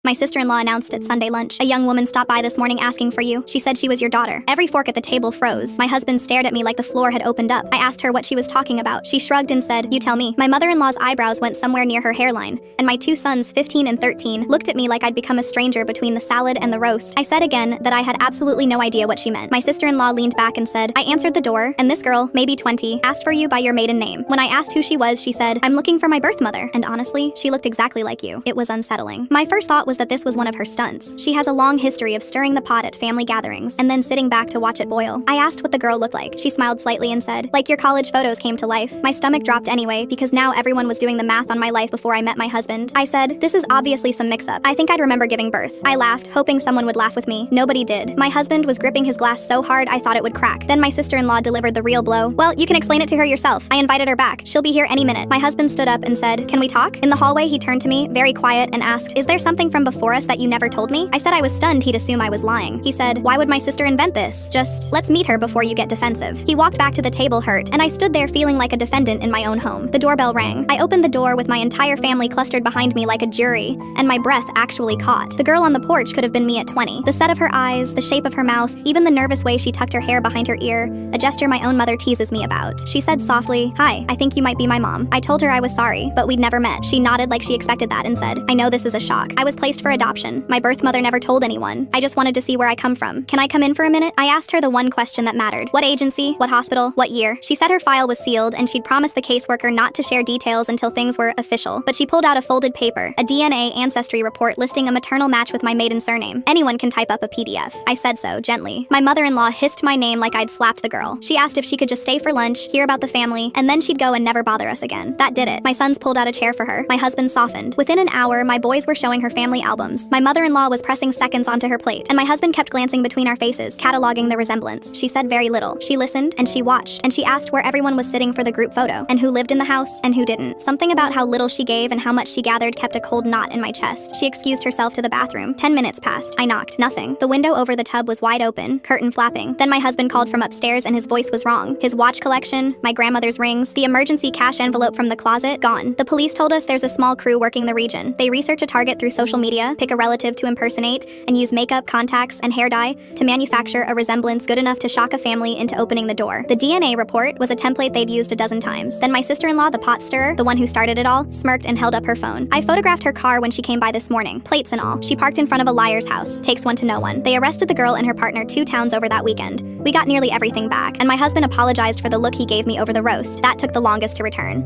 My sister-in-law announced at Sunday lunch. A young woman stopped by this morning asking for you. She said she was your daughter. Every fork at the table froze. My husband stared at me like the floor had opened up. I asked her what she was talking about. She shrugged and said, "You tell me." My mother-in-law's eyebrows went somewhere near her hairline, and my two sons, 15 and 13, looked at me like I'd become a stranger between the salad and the roast. I said again that I had absolutely no idea what she meant. My sister-in-law leaned back and said, "I answered the door, and this girl, maybe 20, asked for you by your maiden name. When I asked who she was, she said, 'I'm looking for my birth mother.' And honestly, she looked exactly like you." It was unsettling. My first thought was that this was one of her stunts. She has a long history of stirring the pot at family gatherings and then sitting back to watch it boil. I asked what the girl looked like. She smiled slightly and said, "Like your college photos came to life." My stomach dropped anyway because now everyone was doing the math on my life before I met my husband. I said, "This is obviously some mix-up. I think I'd remember giving birth." I laughed, hoping someone would laugh with me. Nobody did. My husband was gripping his glass so hard I thought it would crack. Then my sister-in-law delivered the real blow. "Well, you can explain it to her yourself. I invited her back. She'll be here any minute." My husband stood up and said, "Can we talk?" In the hallway, he turned to me, very quiet, and asked, "Is there something from before us that you never told me?" I said I was stunned he'd assume I was lying. He said, "Why would my sister invent this? Just, let's meet her before you get defensive." He walked back to the table hurt, and I stood there feeling like a defendant in my own home. The doorbell rang. I opened the door with my entire family clustered behind me like a jury, and my breath actually caught. The girl on the porch could have been me at 20. The set of her eyes, the shape of her mouth, even the nervous way she tucked her hair behind her ear, a gesture my own mother teases me about. She said softly, "Hi, I think you might be my mom." I told her I was sorry, but we'd never met. She nodded like she expected that and said, "I know this is a shock. I was placed for adoption. My birth mother never told anyone. I just wanted to see where I come from. Can I come in for a minute?" I asked her the one question that mattered. What agency? What hospital? What year? She said her file was sealed and she'd promised the caseworker not to share details until things were official. But she pulled out a folded paper, a DNA ancestry report listing a maternal match with my maiden surname. Anyone can type up a PDF. I said so, gently. My mother-in-law hissed my name like I'd slapped the girl. She asked if she could just stay for lunch, hear about the family, and then she'd go and never bother us again. That did it. My sons pulled out a chair for her. My husband softened. Within an hour, my boys were showing her family albums. My mother-in-law was pressing seconds onto her plate, and my husband kept glancing between our faces, cataloging the resemblance. She said very little. She listened, and she watched, and she asked where everyone was sitting for the group photo, and who lived in the house, and who didn't. Something about how little she gave and how much she gathered kept a cold knot in my chest. She excused herself to the bathroom. 10 minutes passed. I knocked. Nothing. The window over the tub was wide open, curtain flapping. Then my husband called from upstairs and his voice was wrong. His watch collection, my grandmother's rings, the emergency cash envelope from the closet, gone. The police told us there's a small crew working the region. They research a target through social media, pick a relative to impersonate, and use makeup, contacts, and hair dye to manufacture a resemblance good enough to shock a family into opening the door. The DNA report was a template they'd used a dozen times. Then my sister-in-law, the pot stirrer, the one who started it all, smirked and held up her phone. I photographed her car when she came by this morning, plates and all. She parked in front of a liar's house. Takes one to know one. They arrested the girl and her partner 2 towns over that weekend. We got nearly everything back, and my husband apologized for the look he gave me over the roast. That took the longest to return.